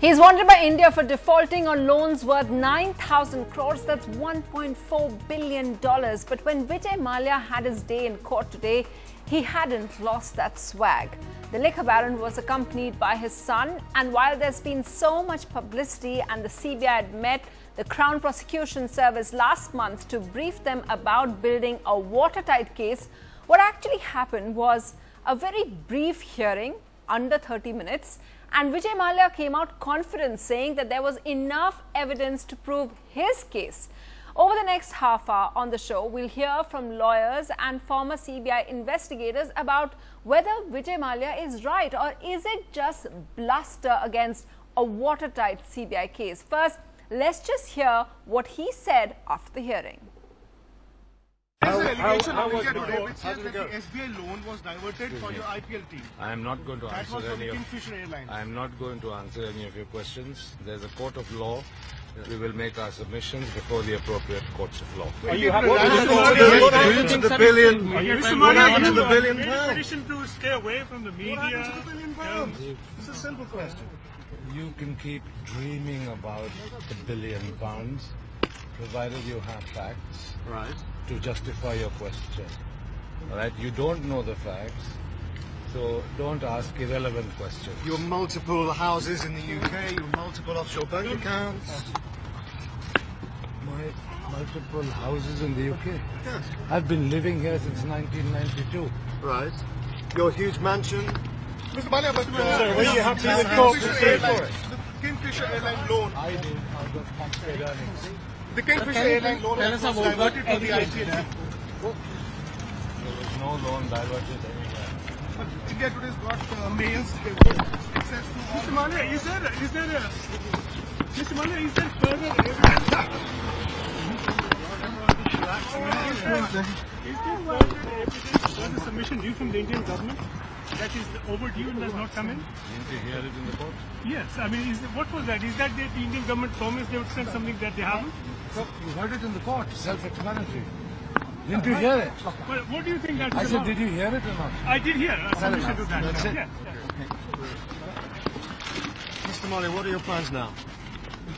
He's wanted by India for defaulting on loans worth 9,000 crores, that's $1.4 billion. But when Vijay Mallya had his day in court today, he hadn't lost that swag. The liquor baron was accompanied by his son, and while there's been so much publicity and the CBI had met the Crown Prosecution Service last month to brief them about building a watertight case, what actually happened was a very brief hearing, under 30 minutes, and Vijay Mallya came out confident, saying that there was enough evidence to prove his case. Over the next half hour on the show, we'll hear from lawyers and former CBI investigators about whether Vijay Mallya is right, or is it just bluster against a watertight CBI case. First, let's just hear what he said after the hearing. How did it go? The SBI loan was diverted for your IPL team. I am not going to answer any of Kingfisher Airlines. I am not going to answer any of your questions. There's a court of law. We will make our submissions before the appropriate courts of law. Are you happy? What happened to the billion? What happened to the billion pounds? Petition to stay away from the media. What happened to the billion pounds? It's a simple question. You can keep dreaming about the £1 billion, provided you have facts. Right. To justify your question. All right? You don't know the facts, so don't ask irrelevant questions. Your multiple houses in the UK, your multiple offshore bank accounts. My multiple houses in the UK? Yes. I've been living here since 1992. Right. Your huge mansion. Mr. Mallya, but were you happy with the Kingfisher Airline loan? I did out of constant earnings. The Kingfisher Airline loan was diverted to the IPL team. There was no loan diverted anywhere. But India Today's got mails. Access to Mr. Mallya, is there Mr. Mallya, is there further evidence? Is there further evidence for the submission due from the Indian government that is overdue and does not come in? Didn't you hear it in the court? Yes. I mean, what was that? Is that the Indian government promised they would send something that they haven't? So you heard it in the court, self-explanatory. Didn't you hear it? But what do you think that is I said, about? did you hear it or not? I did hear a submission to that. That's it. Yeah. Mr. Mallya, what are your plans now?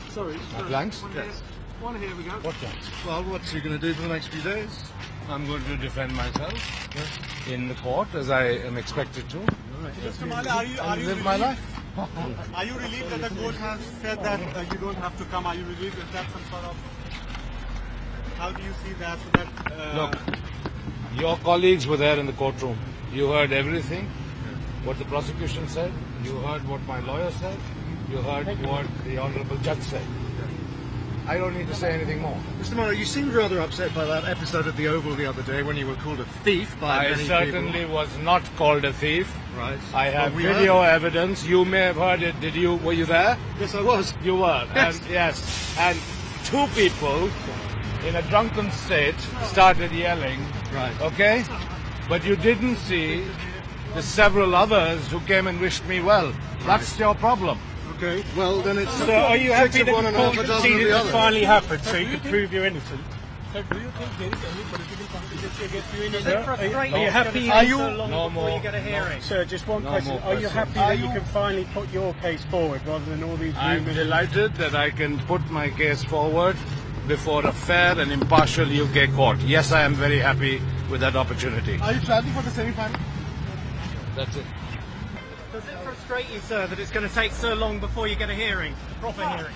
Sorry. My plans? Yes. One here we go. What plans? Well, what's he going to do for the next few days? I'm going to defend myself in the court, as I am expected to. Mr. Mallya, are you live my life. Are you relieved that the court has said that you don't have to come? Are you relieved? Is that some sort of... How do you see that? Look, your colleagues were there in the courtroom. You heard everything, what the prosecution said. You heard what my lawyer said. You heard what the Honourable Judge said. I don't need to say anything more. Mr. Mallya, you seemed rather upset by that episode at the Oval the other day when you were called a thief by many people. I certainly was not called a thief. Right. I have video evidence. You may have heard it. Did you? Were you there? Yes, I was. You were. Yes. And, yes. And two people in a drunken state started yelling. Right. Okay? But you didn't see the several others who came and wished me well. That's your problem. Okay, well then it's... So are you happy that the one and court half a dozen conceded of the this other? finally happened so you can prove you're innocent? Sir, do you think there is any political contingency against you in Is it frustrating? Are you happy? Are you... so long No before more. you get a hearing? Sir, just one No question. more Are you questions. happy that you can finally put your case forward rather than all these I'm rumours? delighted that I can put my case forward before a fair and impartial UK court. Yes, I am very happy with that opportunity. Are you planning for the semi-final? That's it. Does it frustrate you, sir, that it's going to take so long before you get a hearing, proper hearing?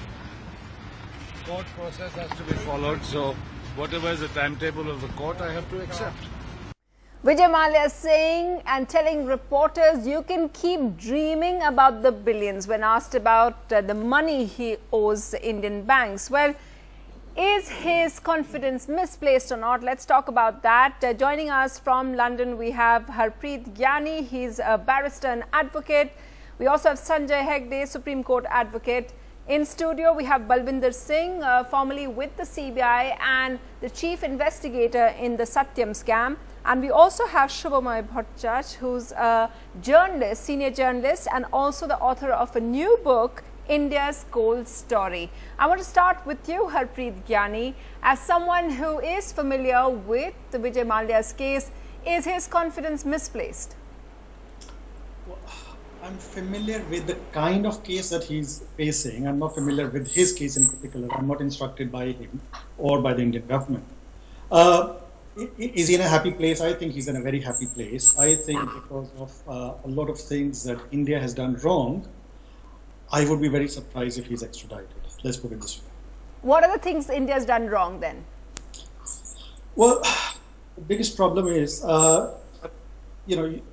Court process has to be followed, so whatever is the timetable of the court, I have to accept. Vijay Mallya saying and telling reporters you can keep dreaming about the billions when asked about the money he owes Indian banks. Well, is his confidence misplaced or not? Let's talk about that. Joining us from London, we have Harpreet Gyani. He's a barrister and advocate. We also have Sanjay Hegde, Supreme Court advocate. In studio, we have Balwinder Singh, formerly with the CBI and the chief investigator in the Satyam scam. And we also have Shubhamay Bhattacharya, who's a journalist, senior journalist, and also the author of a new book, India's Cold Story. I want to start with you, Harpreet Gyani. As someone who is familiar with the Vijay Mallya's case, is his confidence misplaced? Well, I'm familiar with the kind of case that he's facing. I'm not familiar with his case in particular. I'm not instructed by him or by the Indian government. Is he in a happy place? I think he's in a very happy place. I think because of a lot of things that India has done wrong, I would be very surprised if he's extradited. Let's put it this way. What are the things India has done wrong then? Well, the biggest problem is,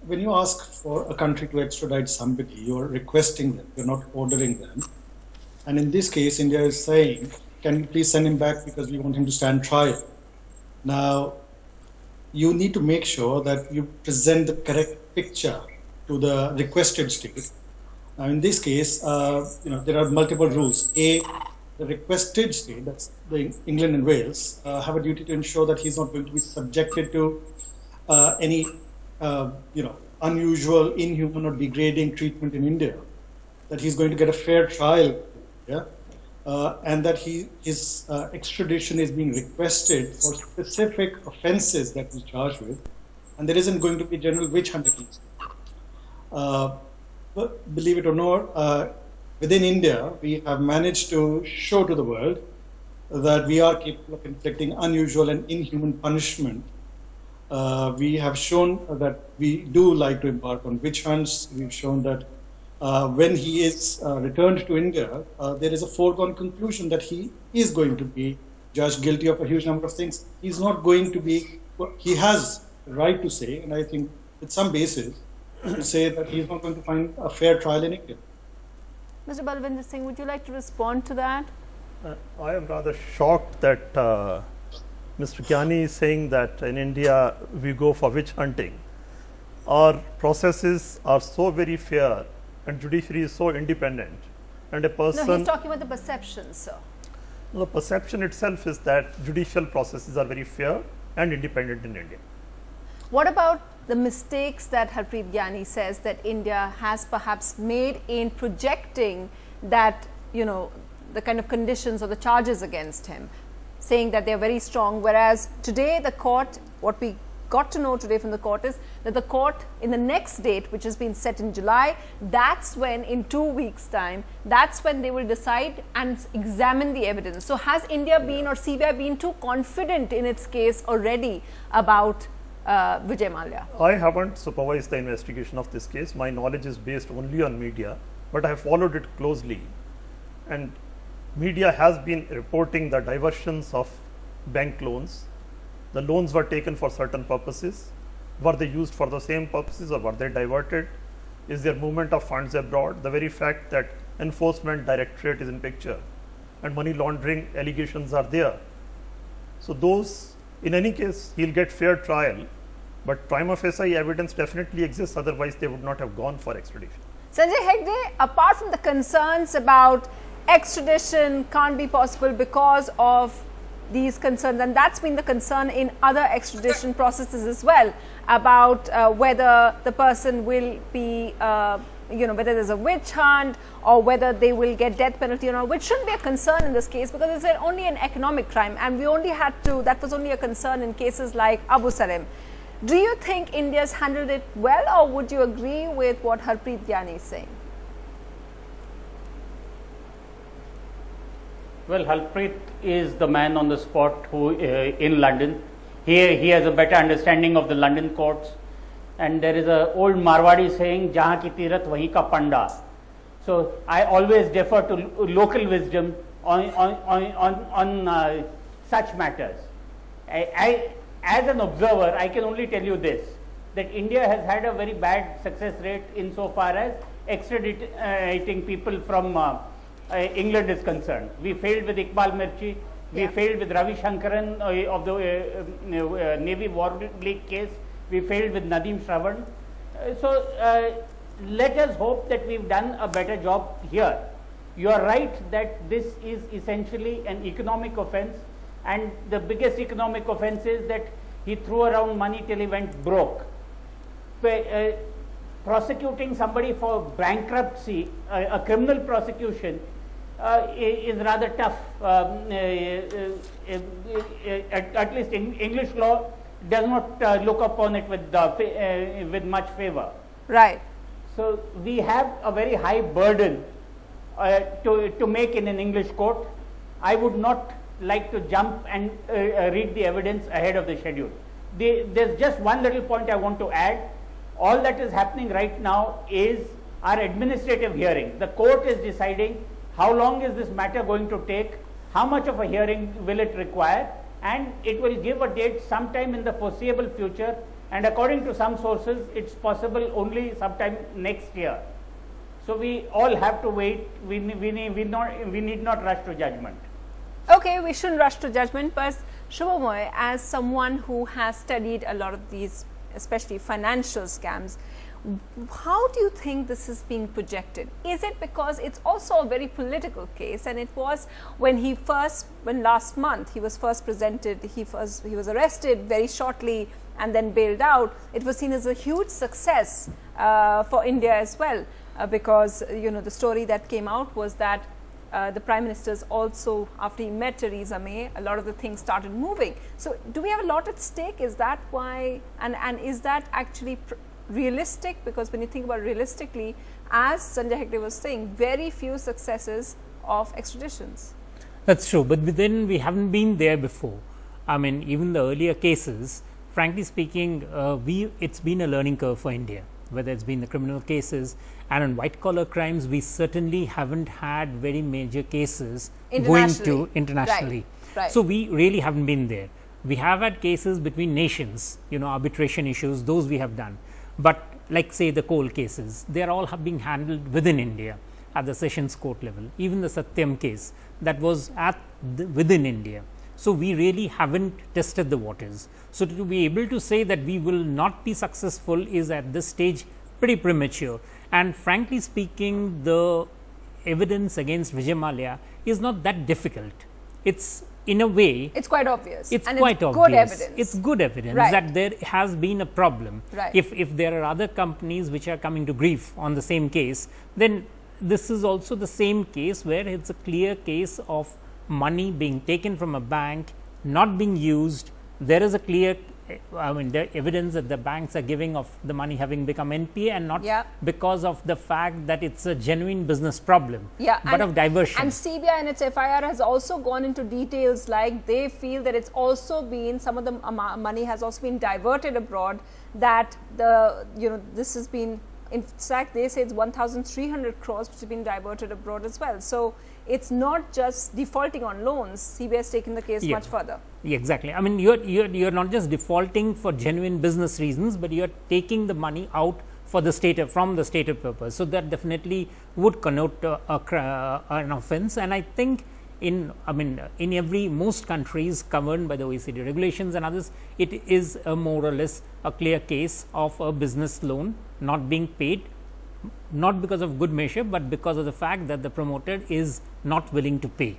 when you ask for a country to extradite somebody, you're requesting them, you're not ordering them. And in this case, India is saying, can you please send him back because we want him to stand trial. Now, you need to make sure that you present the correct picture to the requested state. Now, in this case, there are multiple rules. A, the requested state, that's England and Wales, have a duty to ensure that he's not going to be subjected to any, unusual, inhuman, or degrading treatment in India. That he's going to get a fair trial, and that his extradition is being requested for specific offences that he's charged with, and there isn't going to be general witch hunt against him. But believe it or not, within India, we have managed to show to the world that we are capable of inflicting unusual and inhuman punishment. We have shown that we do like to embark on witch hunts. We've shown that when he is returned to India, there is a foregone conclusion that he is going to be judged guilty of a huge number of things. He's not going to be, he has the right to say, and I think with some basis, to say that he's not going to find a fair trial in India. Mr. Balwinder Singh, would you like to respond to that? I am rather shocked that Mr. Gyani is saying that in India we go for witch hunting. Our processes are so very fair and judiciary is so independent, and a person... No, he's talking about the perception, sir. The perception itself is that judicial processes are very fair and independent in India. What about the mistakes that Harpreet Gyani says that India has perhaps made in projecting that, the kind of conditions or the charges against him, saying that they're very strong, whereas today the court, what we got to know today from the court is that the court in the next date, which has been set in July, that's when in 2 weeks time, that's when they will decide and examine the evidence. So has India been or CBI been too confident in its case already about Vijay Mallya? I haven't supervised the investigation of this case. My knowledge is based only on media, but I have followed it closely, and media has been reporting the diversions of bank loans. The loans were taken for certain purposes. Were they used for the same purposes or were they diverted? Is there movement of funds abroad? The very fact that enforcement directorate is in picture and money laundering allegations are there. So those, in any case, he'll get fair trial, but prima facie evidence definitely exists, otherwise they would not have gone for extradition. Sanjay Hegde, apart from the concerns about extradition can't be possible because of these concerns, and that's been the concern in other extradition processes as well, about whether the person will be, whether there's a witch hunt or whether they will get death penalty or not, which shouldn't be a concern in this case because it's only an economic crime, and we only had to, that was only a concern in cases like Abu Salim. Do you think India's handled it well, or would you agree with what Harpreet Gyani is saying? Well, Harpreet is the man on the spot who in London. He has a better understanding of the London courts, and there is an old Marwadi saying, "Jahan ki tirat wahi ka panda." So I always defer to local wisdom on such matters. As an observer, I can only tell you this: that India has had a very bad success rate insofar as extraditing people from England is concerned. We failed with Iqbal Mirchi, we failed with Ravi Shankaran of the Navy War League case, we failed with Nadeem Shravan. So let us hope that we've done a better job here. You are right that this is essentially an economic offence, and the biggest economic offence is that he threw around money till he went broke. Prosecuting somebody for bankruptcy, a criminal prosecution, is rather tough. At least English law does not look upon it with much favor. Right. So we have a very high burden to make in an English court. I would not like to jump and read the evidence ahead of the schedule. There's just one little point I want to add. All that is happening right now is our administrative hearing. The court is deciding how long is this matter going to take, how much of a hearing will it require, and it will give a date sometime in the foreseeable future, and according to some sources it's possible only sometime next year. So we all have to wait. We need not rush to judgment. Okay, we shouldn't rush to judgment, but Shubhamoy, as someone who has studied a lot of these, especially financial scams, how do you think this is being projected? Is it because it's also a very political case, and it was when last month he was first presented, he was arrested very shortly and then bailed out. It was seen as a huge success for India as well, because the story that came out was that the Prime Minister's also, after he met Theresa May, a lot of the things started moving. So do we have a lot at stake? Is that why, and is that actually realistic? Because when you think about realistically, as Sanjay Hegde was saying, very few successes of extraditions. That's true, but then we haven't been there before. I mean, even the earlier cases, frankly speaking, it's been a learning curve for India, whether it's been the criminal cases, and on white collar crimes, we certainly haven't had very major cases going to internationally. Right. So we really haven't been there. We have had cases between nations, arbitration issues, those we have done. But like say the coal cases, they are all being handled within India at the Sessions Court level. Even the Satyam case, that was within India. So we really haven't tested the waters. So to be able to say that we will not be successful is at this stage pretty premature. And frankly speaking, the evidence against Vijay Mallya is not that difficult. It's in a way, it's quite obvious. It's and quite it's obvious. Good evidence. It's good evidence Right. that there has been a problem. Right. If there are other companies which are coming to grief on the same case, then this is also the same case where it's a clear case of money being taken from a bank, not being used. There is a clear, the evidence that the banks are giving of the money having become NPA, and not because of the fact that it's a genuine business problem, but of diversion. And CBI and its FIR has also gone into details, like they feel that it's also been, some of the money has also been diverted abroad, that this has been, in fact they say it's 1,300 crores which has been diverted abroad as well. So it's not just defaulting on loans. CBI has taken the case much further. Exactly. I mean, you're not just defaulting for genuine business reasons, but you're taking the money out for the stated, from the stated purpose. So that definitely would connote an offense. And I think most countries governed by the OECD regulations and others, it is more or less a clear case of a business loan not being paid, not because of good measure, but because of the fact that the promoter is not willing to pay.